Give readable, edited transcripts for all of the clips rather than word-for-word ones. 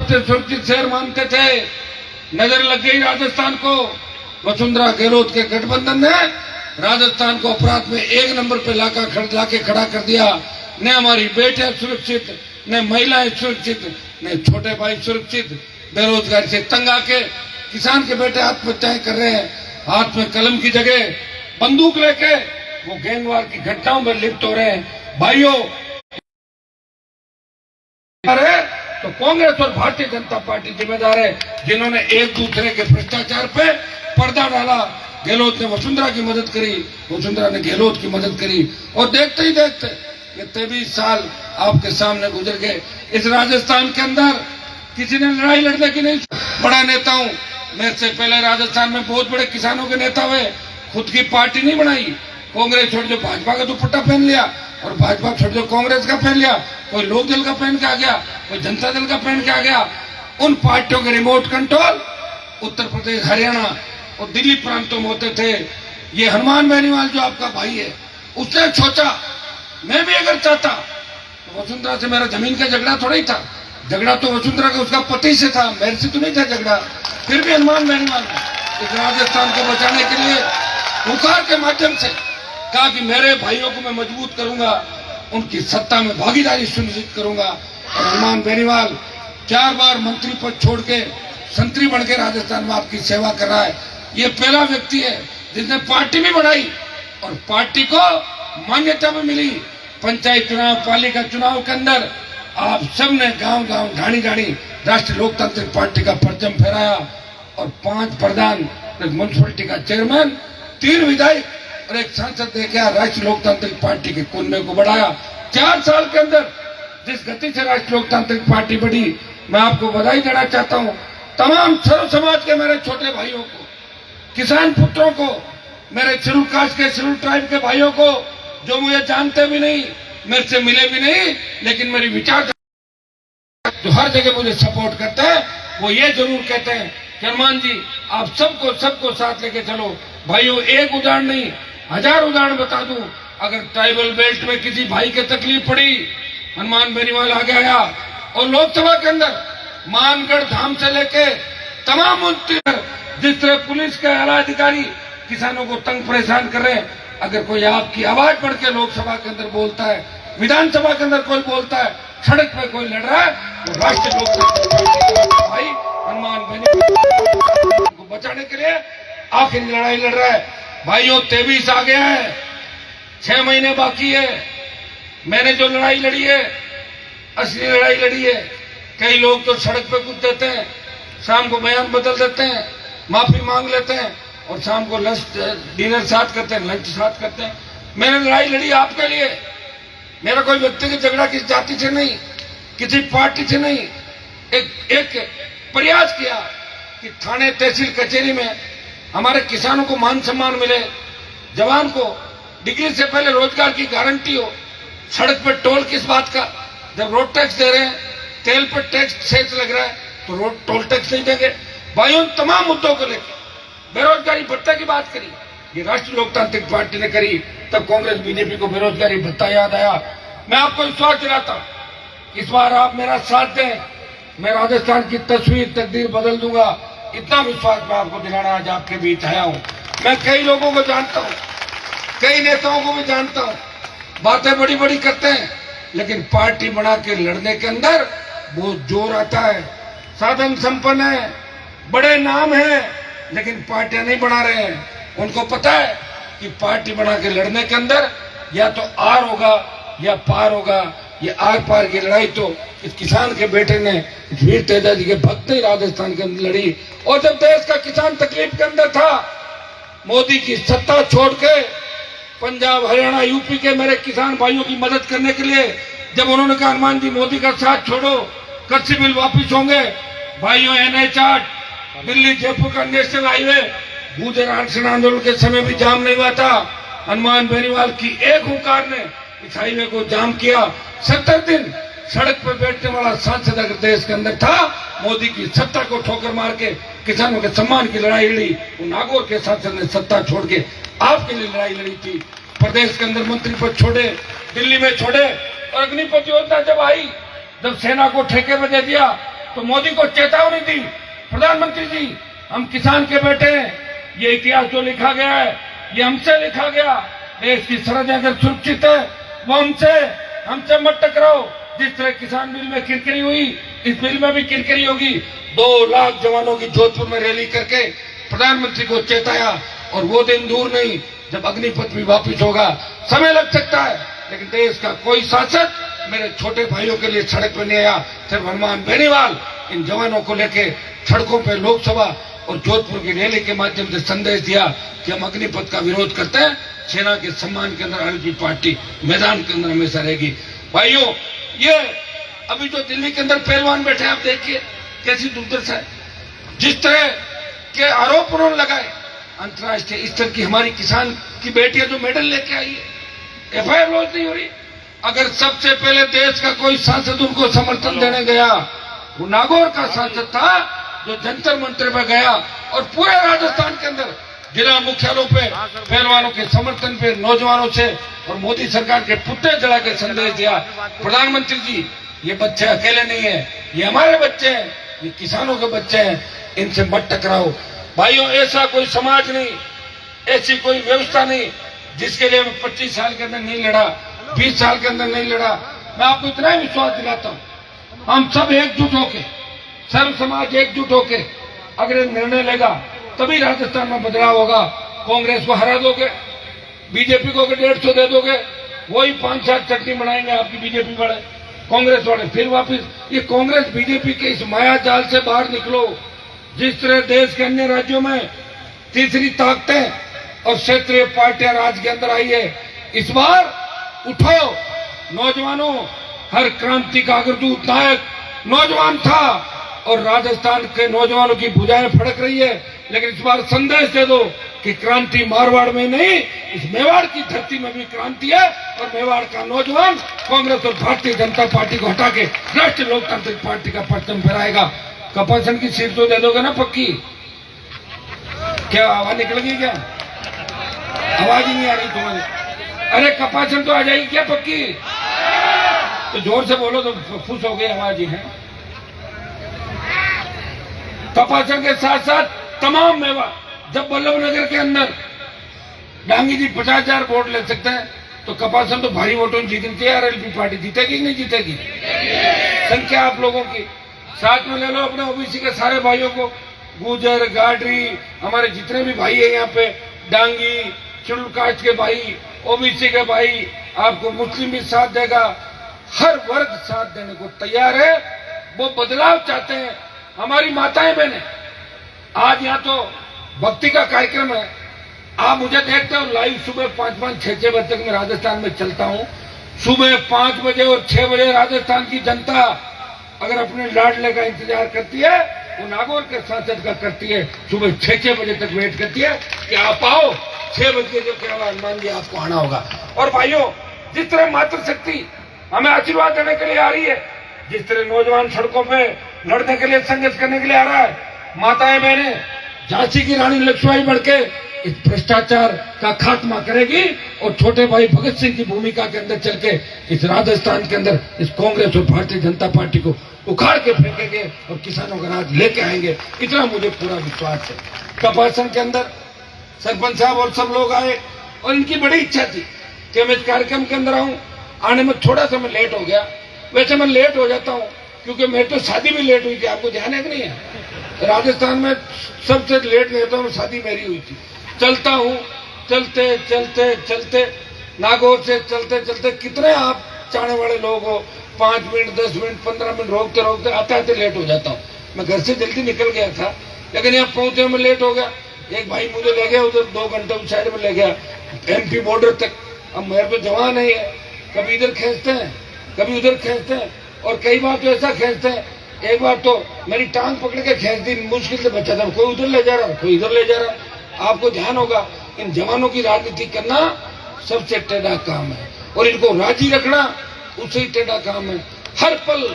सबसे सुरक्षित शहर मानते थे। नजर लग गई राजस्थान को। वसुंधरा गहलोत के गठबंधन ने राजस्थान को अपराध में 1 नंबर पे लाके खड़ा कर दिया। न हमारी बेटियां सुरक्षित, न महिलाएं सुरक्षित, न छोटे भाई सुरक्षित। बेरोजगारी से तंग आके किसान के बेटे आत्महत्याएं कर रहे हैं। हाथ में कलम की जगह बंदूक लेके वो गैंगवार की घटनाओं में लिप्त हो रहे हैं। भाइयों, तो कांग्रेस और भारतीय जनता पार्टी जिम्मेदार है, जिन्होंने एक दूसरे के भ्रष्टाचार पे पर्दा डाला। गहलोत ने वसुंधरा की मदद करी, वसुंधरा ने गहलोत की मदद करी, और देखते ही देखते ये 23 साल आपके सामने गुजर गए। इस राजस्थान के अंदर किसी ने लड़ाई लड़ने की नहीं। बड़ा नेता हूं, मेरे से पहले राजस्थान में बहुत बड़े किसानों के नेता हुए, खुद की पार्टी नहीं बनाई। कांग्रेस छोड़ जो भाजपा का दुपट्टा पहन लिया, और भाजपा छोड़ जो कांग्रेस का पहन लिया। कोई लोक दल का पहन के आ गया, कोई जनता दल का पहन के आ गया। उन पार्टियों के रिमोट कंट्रोल उत्तर प्रदेश, हरियाणा और दिल्ली प्रांतों में होते थे। ये हनुमान बेनीवाल जो आपका भाई है, उसने सोचा मैं भी अगर चाहता तो वसुंधरा से मेरा जमीन का झगड़ा थोड़ा ही था। झगड़ा तो वसुंधरा का उसका पति से था, मेरे से तो नहीं था झगड़ा। फिर भी हनुमान बेनीवाल ने इस राजस्थान को बचाने के लिए पुकार के माध्यम से कहा कि मेरे भाइयों को मैं मजबूत करूंगा, उनकी सत्ता में भागीदारी सुनिश्चित करूंगा। और हनुमान बेनीवाल 4 बार मंत्री पद छोड़ के संतरी बन के राजस्थान में आपकी सेवा कर रहा है। ये पहला व्यक्ति है जिसने पार्टी भी बनाई और पार्टी को मान्यता भी मिली। पंचायत चुनाव, पालिका चुनाव के अंदर आप सबने गांव गांव, ढाणी ढाणी राष्ट्रीय लोकतांत्रिक पार्टी का परचम फहराया, और 5 प्रधान, एक म्युनिसिपलिटी का चेयरमैन, 3 विधायक और एक सांसद देकर राष्ट्रीय लोकतांत्रिक पार्टी के कुनबे को बढ़ाया। 4 साल के अंदर जिस गति से राष्ट्रीय लोकतांत्रिक पार्टी बढ़ी, मैं आपको बधाई देना चाहता हूं। तमाम सर्व समाज के मेरे छोटे भाइयों को, किसान पुत्रों को, मेरे शेड्यूल कास्ट के, शेड्यूल ट्राइब के भाइयों को, जो मुझे जानते भी नहीं, मेरे से मिले भी नहीं, लेकिन मेरी विचार जो हर जगह मुझे सपोर्ट करते हैं, वो ये जरूर कहते हैं कि हनुमान जी आप सबको साथ लेके चलो। भाइयों, एक उदाहरण नहीं, 1000 उदाहरण बता दूं। अगर ट्राइबल बेल्ट में किसी भाई के तकलीफ पड़ी, हनुमान बेनीवाल आगे आया। और लोकसभा के अंदर मानगढ़ धाम से लेके तमाम मंत्री, जिस तरह पुलिस के आला अधिकारी किसानों को तंग परेशान कर रहे हैं, अगर कोई आपकी आवाज बढ़ के लोकसभा के अंदर बोलता है, विधानसभा के अंदर कोई बोलता है, सड़क पे कोई लड़ रहा है, तो राष्ट्रीय लोकतांत्रिक पार्टी का भाई हनुमान बेनीवाल को बचाने के लिए आखिरी लड़ाई लड़ रहा है। भाइयों, 23 आ गया है, 6 महीने बाकी है। मैंने जो लड़ाई लड़ी है, असली लड़ाई लड़ी है। कई लोग तो सड़क पे कूद देते हैं, शाम को बयान बदल देते हैं, माफी मांग लेते हैं, और शाम को डिनर साथ करते हैं, लंच साथ करते हैं। मैंने लड़ाई लड़ी आपके लिए। मेरा कोई व्यक्तिगत झगड़ा किसी जाति से नहीं, किसी पार्टी से नहीं। एक प्रयास किया कि थाने, तहसील, कचहरी में हमारे किसानों को मान सम्मान मिले, जवान को डिग्री से पहले रोजगार की गारंटी हो। सड़क पर टोल किस बात का? जब रोड टैक्स दे रहे हैं, तेल पर टैक्स सेस लग रहा है, तो रोड टोल टैक्स नहीं देंगे। भाइयों, तमाम मुद्दों को लेकर बेरोजगारी भत्ता की बात करी, ये राष्ट्रीय लोकतांत्रिक पार्टी ने करी। तब कांग्रेस बीजेपी को बेरोजगारी भत्ता याद आया। मैं आपको विश्वास दिलाता हूं, इस बार आप मेरा साथ दें, मैं राजस्थान की तस्वीर, तकदीर बदल दूंगा। इतना विश्वास मैं आपको दिलाना आज आपके बीच आया हूं। मैं कई लोगों को जानता हूं, कई नेताओं को भी जानता हूं, बातें बड़ी बड़ी करते हैं, लेकिन पार्टी बना के लड़ने के अंदर बहुत जोर आता है। साधन संपन्न है, बड़े नाम है, लेकिन पार्टियां नहीं बना रहे हैं। उनको पता है कि पार्टी बना के लड़ने के अंदर या तो आर होगा या पार होगा। ये आर पार की लड़ाई तो इस किसान के बेटे ने, इस वीर तेजा जी के भक्त ने राजस्थान के अंदर लड़ी। और जब देश का किसान तकलीफ के अंदर था, मोदी की सत्ता छोड़ के पंजाब, हरियाणा, यूपी के मेरे किसान भाइयों की मदद करने के लिए जब उन्होंने कहा हनुमान जी मोदी का साथ छोड़ो, कृषि बिल वापिस होंगे। भाइयों, NH-8, दिल्ली जयपुर का नेशनल हाईवे भूजल आंदोलन के समय भी जाम नहीं हुआ था। हनुमान बेनीवाल की एक हुंकार ने इस हाईवे को जाम किया। 70 दिन सड़क पर बैठने वाला सांसद अगर देश के अंदर था, मोदी की सत्ता को ठोकर मार के किसानों के सम्मान की लड़ाई लड़ी। वो नागौर के सांसद ने सत्ता छोड़ के आपके लिए लड़ाई लड़ी थी। प्रदेश के अंदर मंत्री पद छोड़े, दिल्ली में छोड़े। और अग्निपथ योजना जब आई, जब सेना को ठेके में दे दिया, तो मोदी को चेतावनी दी, प्रधानमंत्री जी हम किसान के बेटे हैं, ये इतिहास जो लिखा गया है ये हमसे लिखा गया, देश की सरहदें अगर सुरक्षित है वो हमसे मत टकराओ। जिस तरह किसान बिल में किरकिरी हुई, इस बिल में भी किरकिरी होगी। 2 लाख जवानों की जोधपुर में रैली करके प्रधानमंत्री को चेताया, और वो दिन दूर नहीं जब अग्निपथ भी वापिस होगा। समय लग सकता है, लेकिन देश का कोई शासक मेरे छोटे भाइयों के लिए सड़क पर नहीं आया। सिर्फ हनुमान बेनीवाल इन जवानों को लेके सड़कों पर लोकसभा और जोधपुर की रैली के माध्यम से संदेश दिया कि हम अग्निपथ का विरोध करते हैं। सेना के सम्मान के अंदर आरएलपी पार्टी मैदान के अंदर हमेशा रहेगी। भाइयों, ये अभी जो दिल्ली के अंदर पहलवान बैठे हैं, आप देखिए कैसी दुर्दशा है। जिस तरह के आरोप उन्होंने लगाए अंतर्राष्ट्रीय स्तर की हमारी किसान की बेटियां जो मेडल लेके आई है, एफआईआर लॉन्च नहीं हो रही। अगर सबसे पहले देश का कोई सांसद उनको समर्थन देने गया, वो नागौर का सांसद था जो जंतर मंतर पे गया और पूरे राजस्थान के अंदर जिला मुख्यालयों पे पहलवानों के समर्थन पे नौजवानों से और मोदी सरकार के पुतले जला के संदेश दिया, प्रधानमंत्री जी ये बच्चे अकेले नहीं है, ये हमारे बच्चे हैं, ये किसानों के बच्चे हैं, इनसे मत टकराओ। भाइयों, ऐसा कोई समाज नहीं, ऐसी कोई व्यवस्था नहीं जिसके लिए मैं 25 साल के अंदर नहीं लड़ा, 20 साल के अंदर नहीं लड़ा। मैं आपको इतना ही विश्वास दिलाता हूं, हम सब एकजुट होके, सर्व समाज एकजुट होके अगर निर्णय लेगा तभी राजस्थान में बदलाव होगा। कांग्रेस को हरा दोगे, बीजेपी को अगर 150 दे दोगे, वही 5-7 चटनी बनाएंगे आपकी बीजेपी वाले, कांग्रेस वाले फिर वापिस। ये कांग्रेस बीजेपी के इस माया जाल से बाहर निकलो। जिस तरह देश के अन्य राज्यों में तीसरी ताकतें और क्षेत्रीय पार्टियां राज के अंदर आई है, इस बार उठो नौजवानों। हर क्रांति का अग्रदूत नायक नौजवान था और राजस्थान के नौजवानों की भुजाएं फड़क रही है। लेकिन इस बार संदेश दे दो कि क्रांति मारवाड़ में नहीं, इस मेवाड़ की धरती में भी क्रांति है, और मेवाड़ का नौजवान कांग्रेस और भारतीय जनता पार्टी को हटा के राष्ट्रीय लोकतांत्रिक पार्टी का परचम फहराएगा। कपासन की सीट तो दे दोगे ना पक्की? क्या आवाज निकल गई? क्या आवाज ही नहीं आ रही तुम्हारी? अरे कपासन तो आ जाएगी क्या पक्की? तो जोर से बोलो तो खुश हो गई आवाज ही है। कपासन के साथ साथ तमाम मेवा, जब वल्लभनगर के अंदर डांगी जी 50,000 वोट ले सकते हैं, तो कपासन तो भारी वोटों में जीतनी चाहिए। आरएलपी पार्टी जीतेगी नहीं जीतेगी? संख्या आप लोगों की साथ में ले लो अपने ओबीसी के सारे भाइयों को, गुजर गाडरी, हमारे जितने भी भाई है यहाँ पे, डांगी शेड्यूल कास्ट के भाई, ओबीसी के भाई, आपको मुस्लिम भी साथ देगा, हर वर्ग साथ देने को तैयार है। वो बदलाव चाहते हैं। हमारी माताएं बहनें, आज यहाँ तो भक्ति का कार्यक्रम है, आप मुझे देखते हो लाइव सुबह 5-5, 6-6 बजे तक मैं राजस्थान में चलता हूँ। सुबह 5 बजे और 6 बजे राजस्थान की जनता अगर अपने लाडले का इंतजार करती है, वो नागौर के सांसद का करती है। सुबह 6-6 बजे तक वेट करती है कि आप आओ, 6 बजे जो क्या हनुमान जी आपको आना होगा। और भाइयों, जिस तरह मातृशक्ति हमें आशीर्वाद देने के लिए आ रही है, जिस तरह नौजवान सड़कों पे लड़ने के लिए, संघर्ष करने के लिए आ रहा है, माताएं बहनें झांसी की रानी लक्ष्मीबाई बढ़ के इस भ्रष्टाचार का खात्मा करेगी, और छोटे भाई भगत सिंह की भूमिका के अंदर चल के इस राजस्थान के अंदर इस कांग्रेस और भारतीय जनता पार्टी को उखाड़ के फेंकेंगे और किसानों का राज लेके आएंगे। इतना मुझे पूरा विश्वास है। कपासन के अंदर सरपंच साहब और सब लोग आए, और इनकी बड़ी इच्छा थी कि मैं इस कार्यक्रम के अंदर आऊं। आने में थोड़ा सा मैं लेट हो गया, वैसे मैं लेट हो जाता हूँ क्योंकि मेरी तो शादी भी लेट हुई थी। आपको ध्यान है कि नहीं है? राजस्थान में सबसे लेट रहता हूँ, शादी मेरी हुई थी। चलता हूँ, चलते चलते चलते नागौर से चलते चलते कितने आप चाहने वाले लोग हो, 5 मिनट 10 मिनट 15 मिनट रोकते रोकते आते आते लेट हो जाता हूँ। मैं घर से जल्दी निकल गया था, लेकिन यहाँ पहुंचे में लेट हो गया। एक भाई मुझे ले गया उधर, 2 घंटे उस साइड में ले गया एमपी बॉर्डर तक। अब मेरे तो जवान है, कभी इधर खींचते हैं कभी उधर खींचते हैं, और कई बार तो ऐसा खींचते हैं, एक बार तो मेरी टांग पकड़ के खींच दी, मुश्किल से बचा था। कोई उधर ले जा रहा, कोई इधर ले जा रहा। आपको ध्यान होगा, इन जवानों की राजनीति करना सबसे टेढ़ा काम है, और इनको राजी रखना उससे ही टेढ़ा काम है। हर पल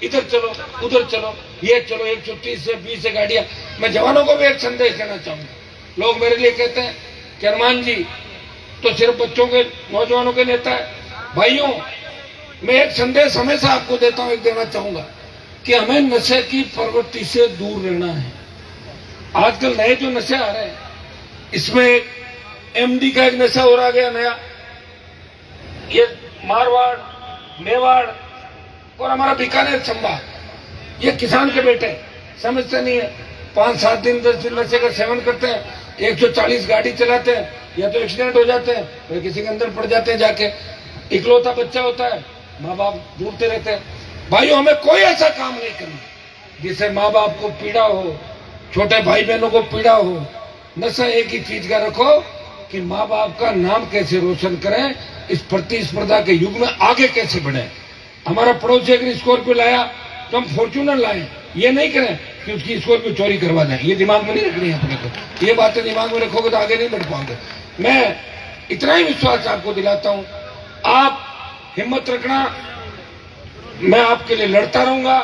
इधर चलो उधर चलो, ये चलो, 130 से 20 से गाड़ियां। मैं जवानों को भी एक संदेश देना चाहूंगा। लोग मेरे लिए कहते हैं कि हनुमान जी तो सिर्फ बच्चों के, नौजवानों के नेता है। भाइयों, मैं एक संदेश हमेशा आपको देता हूं, एक देना चाहूंगा। कि हमें नशे की प्रवृत्ति से दूर रहना है। आजकल नए जो नशे आ रहे हैं, इसमें एमडी का एक नशा हो रहा गया नया, ये मारवाड़, मेवाड़ और हमारा बीकानेर चंबा, ये किसान के बेटे समझते नहीं है। 5-7 दिन 10 दिन नशे का सेवन करते हैं, 140 गाड़ी चलाते हैं, या तो एक्सीडेंट हो जाते हैं या किसी के अंदर पड़ जाते हैं जाके। इकलौता बच्चा होता है, माँ बाप ढूंढते रहते हैं। भाइयों, हमें कोई ऐसा काम नहीं करना जिससे माँ बाप को पीड़ा हो, छोटे भाई बहनों को पीड़ा हो। नशा एक ही चीज का रखो कि माँ बाप का नाम कैसे रोशन करें, इस प्रतिस्पर्धा के युग में आगे कैसे बढ़े। हमारा पड़ोसी अगर स्कॉर्पियो लाया तो हम फॉर्च्यूनर लाएं, ये नहीं करें कि उसकी स्कॉर्पियो चोरी करवा दें। ये दिमाग में नहीं रखनी है अपने को। ये बातें दिमाग में रखोगे तो आगे नहीं बढ़ पाओगे। मैं इतना ही विश्वास आपको दिलाता हूं, आप हिम्मत रखना, मैं आपके लिए लड़ता रहूंगा,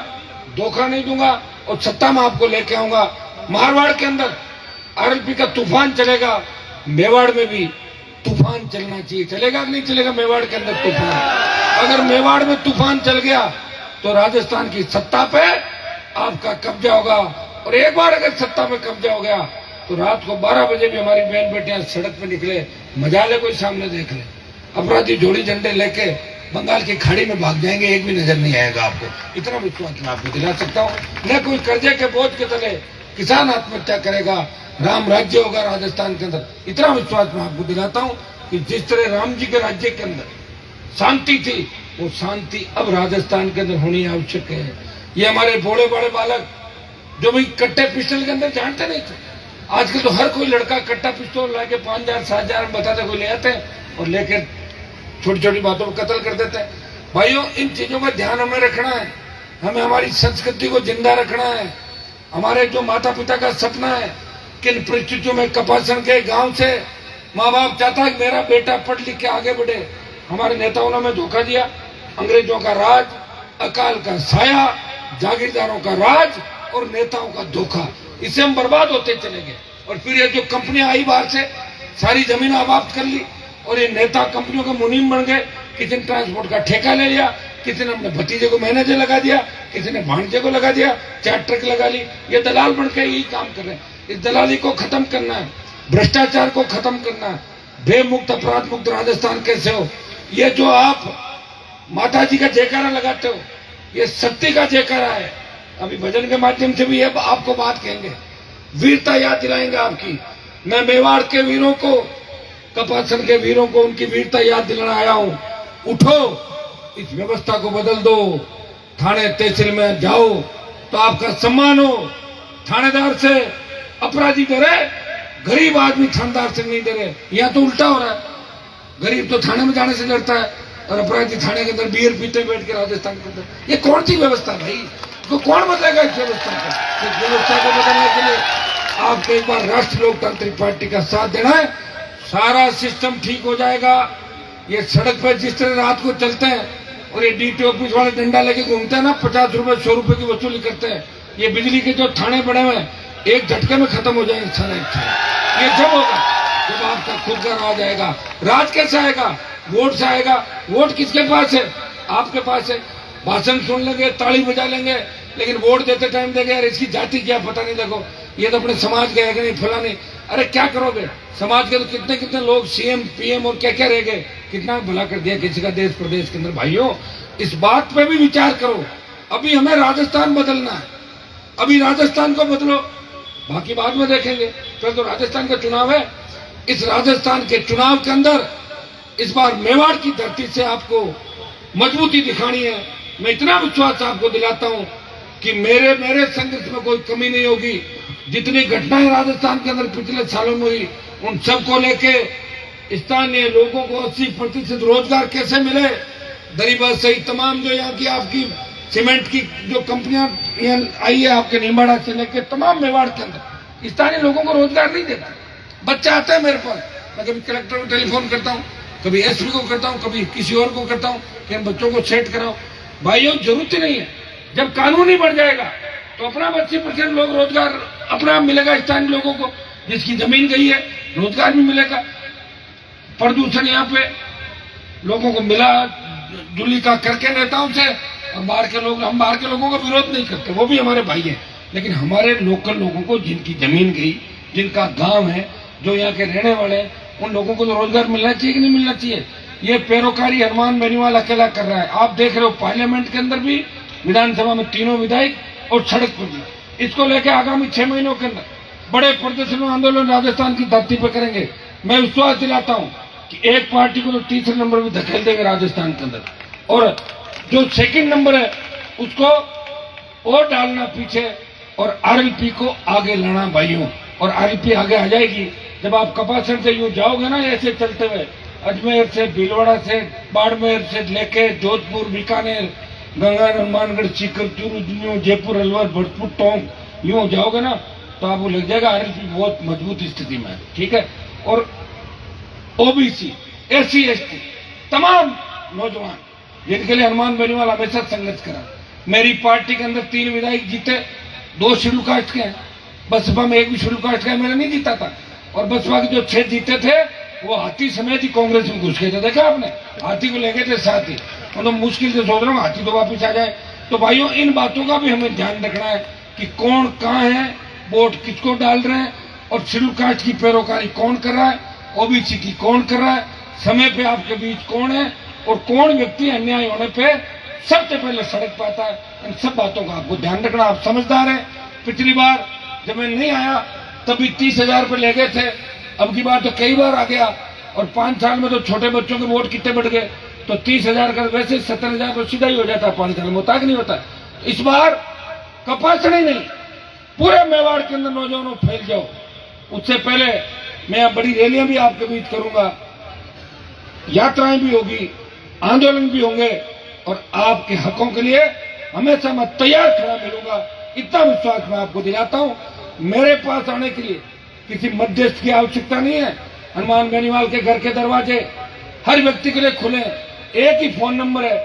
धोखा नहीं दूंगा और सत्ता में आपको लेके आऊंगा। मारवाड़ के अंदर आरएलपी का तूफान चलेगा, मेवाड़ में भी तूफान चलना चाहिए। चलेगा कि नहीं चलेगा मेवाड़ के अंदर तूफान? अगर मेवाड़ में तूफान चल गया तो राजस्थान की सत्ता पे आपका कब्जा होगा। और एक बार अगर सत्ता में कब्जा हो गया तो रात को 12 बजे भी हमारी बहन बेटियां सड़क पे निकले, मजा ले, कोई सामने देख ले, अपराधी जोड़ी झंडे लेके बंगाल की खाड़ी में भाग जाएंगे, एक भी नजर नहीं आएगा आपको। इतना विश्वास मैं आपको दिला सकता हूँ। न कोई कर्जे के बोझ के तले किसान आत्महत्या करेगा, राम राज्य होगा राजस्थान के अंदर। इतना विश्वास मैं आपको दिलाता हूँ कि जिस तरह राम जी के राज्य के अंदर शांति थी, वो शांति अब राजस्थान के अंदर होनी आवश्यक है। ये हमारे बड़े बड़े बालक जो भी कट्टे पिस्टल के अंदर जानते नहीं थे, आजकल तो हर कोई लड़का कट्टा पिस्तौल लाके 5,000 7,000 बताते कोई ले आते हैं और लेकर छोटी छोटी बातों पर कत्ल कर देते हैं। भाइयों, इन चीजों का ध्यान हमें रखना है। हमें हमारी संस्कृति को जिंदा रखना है। हमारे जो माता पिता का सपना है, किन परिस्थितियों में कपासन के गांव से माँ बाप चाहता है कि मेरा बेटा पढ़ लिख के आगे बढ़े। हमारे नेताओं ने हमें धोखा दिया। अंग्रेजों का राज, अकाल का साया, जागीरदारों का राज और नेताओं का धोखा, इससे हम बर्बाद होते चले गए। और फिर ये जो कंपनियां आई बाहर से, सारी जमीन आबाद कर ली और ये नेता कंपनियों के मुनीम बन गए। किसी ने ट्रांसपोर्ट का ठेका ले लिया, किसी ने अपने भतीजे को मैनेजर लगा दिया, किसी ने भांजे को लगा दिया, 4 ट्रक लगा ली। ये दलाल बन के यही काम कर रहे हैं। इस दलाली को खत्म करना है, भ्रष्टाचार को खत्म करना है। बेमुक्त अपराध मुक्त राजस्थान कैसे हो? ये जो आप माता जी का जयकारा लगाते हो, ये शक्ति का जयकारा है। अभी भजन के माध्यम से भी ये आपको बात कहेंगे, वीरता याद दिलाएंगे आपकी। मैं मेवाड़ के वीरों को, कपासन के वीरों को उनकी वीरता याद दिलाना आया हूं। उठो, इस व्यवस्था को बदल दो। थाने तहसील में जाओ तो आपका सम्मान हो। थानेदार से अपराधी डरे, गरीब आदमी थानेदार से नहीं डरे। यहाँ तो उल्टा हो रहा है, गरीब तो थाने में जाने से डरता है और अपराधी थाने के अंदर बियर पीते बैठ के राजस्थान के अंदर। ये कौन सी व्यवस्था है भाई? तो कौन बदलेगा इस व्यवस्था को? इस व्यवस्था को बदलने के लिए आपको एक बार राष्ट्रीय लोकतांत्रिक पार्टी का साथ देना है, सारा सिस्टम ठीक हो जाएगा। ये सड़क पर जिस तरह रात को चलते हैं और ये डीटी ऑफिस वाले डंडा लेके घूमते हैं ना, 50 रुपए 100 रुपए की वसूली करते हैं। ये बिजली के जो थाने बने हुए हैं, एक झटके में खत्म हो जाएंगे सारा। ये जब होगा जब आपका खुद का राज आएगा। राज कैसे आएगा? वोट से आएगा। वोट किसके पास है? आपके पास है। भाषण सुन लेंगे, ताली बजा लेंगे, लेकिन वोट देते टाइम देंगे यार इसकी जाति क्या पता नहीं, देखो ये तो अपने समाज के है कि नहीं, फला नहीं। अरे क्या करोगे? समाज के तो कितने कितने लोग सीएम पीएम और क्या क्या रह गए, कितना भला कर दिया किसी का देश प्रदेश के अंदर। भाइयों, इस बात पे भी विचार करो। अभी हमें राजस्थान बदलना है, अभी राजस्थान को बदलो, बाकी बाद में देखेंगे। फिर तो राजस्थान का चुनाव है। इस राजस्थान के चुनाव के अंदर इस बार मेवाड़ की धरती से आपको मजबूती दिखानी है। मैं इतना विश्वास आपको दिलाता हूं कि मेरे संघर्ष में कोई कमी नहीं होगी। जितनी घटनाएं राजस्थान के अंदर पिछले सालों में हुई, उन सबको लेके स्थानीय लोगों को 80% रोजगार कैसे मिले, दरीबा सहित तमाम जो यहाँ की आपकी सीमेंट की जो कंपनियां यहाँ आई है, आपके निम्बाड़ा से लेके तमाम मेवाड़ के अंदर स्थानीय लोगों को रोजगार नहीं देता। बच्चे आते हैं मेरे पास, मैं कभी कलेक्टर को टेलीफोन करता हूँ, कभी एसपी को करता हूँ, कभी किसी और को करता हूँ कि इन बच्चों को सेट कराओ। भाइयों, जरूरत ही नहीं है। जब कानून ही बढ़ जाएगा तो अपना 80% लोग रोजगार अपने आप मिलेगा। स्थानीय लोगों को जिसकी जमीन गई है रोजगार भी मिलेगा। प्रदूषण यहाँ पे लोगों को मिला जुली का करके नेताओं से और बाहर के लोग, हम बाहर के लोगों का विरोध नहीं करते, वो भी हमारे भाई हैं, लेकिन हमारे लोकल लोगों को जिनकी जमीन गई, जिनका गांव है, जो यहाँ के रहने वाले हैं, उन लोगों को तो रोजगार मिलना चाहिए कि नहीं मिलना चाहिए। ये पैरोकारी हनुमान बेनीवाल अकेला कर रहा है। आप देख रहे हो पार्लियामेंट के अंदर भी, विधानसभा में तीनों विधायक और सड़क पर भी। इसको लेकर आगामी 6 महीनों के अंदर बड़े प्रदर्शन आंदोलन राजस्थान की धरती पर करेंगे। मैं विश्वास दिलाता हूं कि एक पार्टी को तो तीसरे नंबर में धकेल देंगे राजस्थान के अंदर, और जो सेकंड नंबर है उसको और डालना पीछे, और आरएलपी को आगे लाना भाइयों। और आरएलपी आगे आ जाएगी जब आप कपासन से यूं जाओगे ना, ऐसे चलते हुए अजमेर से, भीलवाड़ा से, बाड़मेर से लेके जोधपुर, बीकानेर, गंगा, हनुमानगढ़, सीकर, चूरू, जयपुर, अलवर, भरतपुर, टोंक, यूं जाओगे ना तो आपको लग जाएगा आरएलपी बहुत मजबूत स्थिति में है। ठीक है। और ओबीसी, एससी, एसटी, तमाम नौजवान जिनके लिए हनुमान बेनीवाल हमेशा संघर्ष करा। मेरी पार्टी के अंदर 3 विधायक जीते, 2 शेड्यूल कास्ट के हैं, बसपा में 1 भी शेड्यूल कास्ट का मेरा नहीं जीता था, और बसपा के जो 6 जीते थे वो हाथी समेत ही कांग्रेस में घुस गए थे। देखा आपने, हाथी को ले गए थे साथ ही। मतलब मुश्किल से सोच रहा हूँ हाथी तो वापिस आ जाए। तो भाइयों, इन बातों का भी हमें ध्यान रखना है कि कौन कहाँ है, वोट किसको डाल रहे हैं, और शेड्यूल कास्ट की पैरोकारी कौन कर रहा है, ओबीसी की कौन कर रहा है, समय पे आपके बीच कौन है, और कौन व्यक्ति अन्याय होने पे सबसे पहले सड़क पे आता है। इन सब बातों का आपको ध्यान रखना। आप समझदार हैं। पिछली बार जब मैं नहीं आया तभी 30,000 रुपये ले गए थे, अब की बार तो कई बार आ गया, और 5 साल में तो छोटे बच्चों के वोट कितने बढ़ गए। तो 30,000 का वैसे 70,000 तो सीधा ही हो जाता है, 5 साल में होता कि नहीं होता। इस बार कपासड़ी नहीं, पूरे मेवाड़ के अंदर नौजवानों फैल जाओ। उससे पहले मैं बड़ी रैलियां भी आपके बीच करूंगा, यात्राएं भी होगी, आंदोलन भी होंगे, और आपके हकों के लिए हमेशा मैं तैयार खड़ा मिलूंगा। इतना विश्वास मैं आपको दिलाता हूं। मेरे पास आने के लिए किसी मध्यस्थ की आवश्यकता नहीं है। हनुमान बेनीवाल के घर के दरवाजे हर व्यक्ति के लिए खुले। एक ही फोन नंबर है,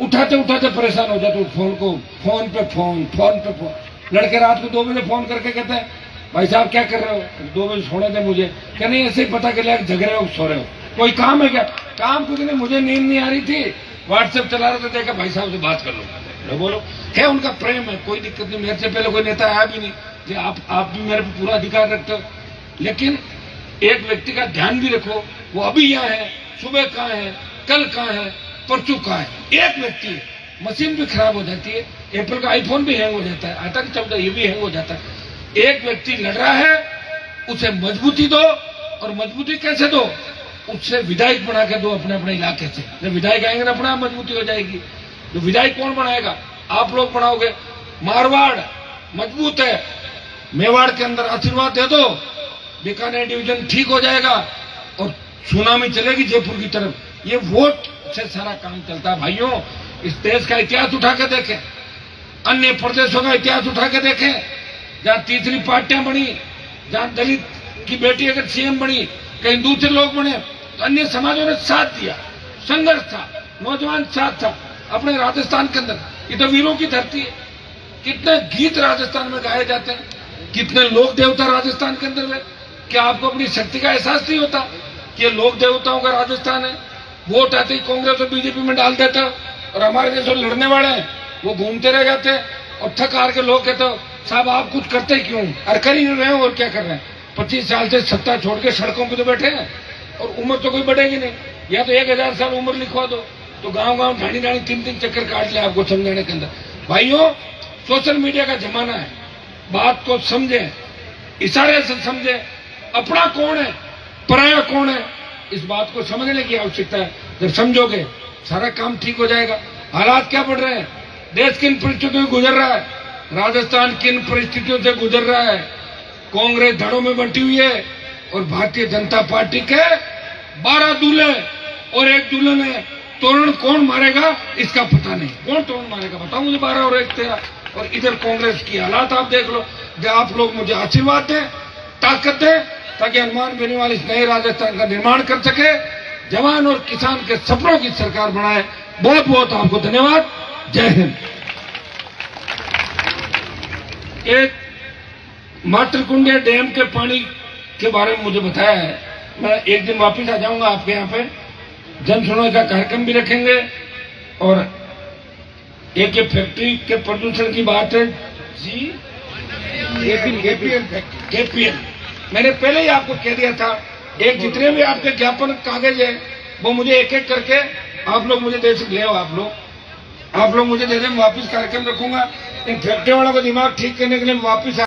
उठाते उठाते परेशान हो जाते हो फोन को, फोन पे फोन, फोन पे फोन। लड़के रात को 2 बजे फोन करके कहते हैं भाई साहब क्या कर रहे हो, 2 बजे सोने दे मुझे। क्या नहीं, ऐसे ही पता कर जग रहे हो, सो रहे हो, कोई काम है क्या? काम कुछ नहीं, मुझे नींद नहीं आ रही थी, व्हाट्सएप चला रहे थे, देखा भाई साहब से बात कर लो। बोलो क्या, उनका प्रेम है, कोई दिक्कत नहीं। मेरे से पहले कोई नेता आया भी नहीं कि आप भी मेरे पे पूरा अधिकार रखते हो। लेकिन एक व्यक्ति का ध्यान भी रखो, वो अभी यहाँ है, सुबह कहाँ है, कल कहाँ है, परसों कहाँ है। एक व्यक्ति है, मशीन भी खराब हो जाती है, एप्पल का आईफोन भी हैंग हो जाता है, आता नहीं चलता, ये भी हैंग हो जाता है। एक व्यक्ति लड़ रहा है, उसे मजबूती दो, और मजबूती कैसे दो? उससे विधायक बना के दो अपने अपने इलाके से। जब विधायक आएंगे ना, अपना मजबूती हो जाएगी। तो विधायक कौन बनाएगा? आप लोग बनाओगे। मारवाड़ मजबूत है, मेवाड़ के अंदर आशीर्वाद दे दो, बीकानेर डिवीजन ठीक हो जाएगा, और सुनामी चलेगी जयपुर की तरफ। ये वोट से सारा काम चलता है भाइयों। इस देश का इतिहास उठा के देखें, अन्य प्रदेशों का इतिहास उठा के देखें, जहां तीसरी पार्टियां बनी, जहां दलित की बेटी अगर सीएम बनी, कहीं दूसरे लोग बने, तो अन्य समाजों ने साथ दिया, संघर्ष था, नौजवान साथ था। अपने राजस्थान के अंदर ये तो वीरों की धरती है। कितने गीत राजस्थान में गाए जाते हैं, कितने लोक देवता राजस्थान के अंदर है। क्या आपको अपनी शक्ति का एहसास नहीं होता कि ये लोक देवताओं का राजस्थान है? वोट आते ही कांग्रेस और बीजेपी में डाल देते, और हमारे देश में लड़ने वाले हैं वो घूमते रह जाते, और थक हार के लोग कहते साहब आप कुछ करते क्यों? अरे कर ही नहीं रहे हो, और क्या कर रहे हैं? 25 साल से सत्ता छोड़ के सड़कों पे तो बैठे हैं, और उम्र तो कोई बढ़ेगी नहीं। या तो 1000 साल उम्र लिखवा दो, तो गांव गांव ढाणी ढाणी 3-3 चक्कर काट ले आपको समझाने के अंदर। भाइयों, सोशल मीडिया का जमाना है, बात को समझे, इशारे से समझे, अपना कौन है, पराया कौन है, इस बात को समझने की आवश्यकता है। जब समझोगे सारा काम ठीक हो जाएगा। हालात क्या बढ़ रहे हैं, देश किन परिस्थितियों से गुजर रहा है, राजस्थान किन परिस्थितियों से गुजर रहा है। कांग्रेस धड़ों में बंटी हुई है, और भारतीय जनता पार्टी के 12 दूल्हे और 1 दुल्हन है। तोरण कौन मारेगा इसका पता नहीं। कौन तोरण मारेगा बताओ मुझे? 12 और 1 13। और इधर कांग्रेस की हालात आप देख लो। जो आप लोग मुझे आशीर्वाद दें, ताकत दें, ताकि हनुमान बेनीवाल इस नए राजस्थान का निर्माण कर सके, जवान और किसान के सपनों की सरकार बनाए। बहुत बहुत आपको धन्यवाद। जय हिंद। एक मातृकुंडिया डैम के पानी के बारे में मुझे बताया है। मैं एक दिन वापिस आ जाऊंगा आपके यहाँ पे, जन सुनवाई का कार्यक्रम भी रखेंगे, और एक ये फैक्ट्री के प्रदूषण की बात है जी, केपीएल। मैंने पहले ही आपको कह दिया था, एक जितने भी आपके ज्ञापन कागज है वो मुझे एक एक करके आप लोग मुझे दे ले आओ, आप लोग मुझे दे दें, वापिस कार्यक्रम रखूंगा। इन फैक्ट्री वालों का दिमाग ठीक करने के लिए वापिस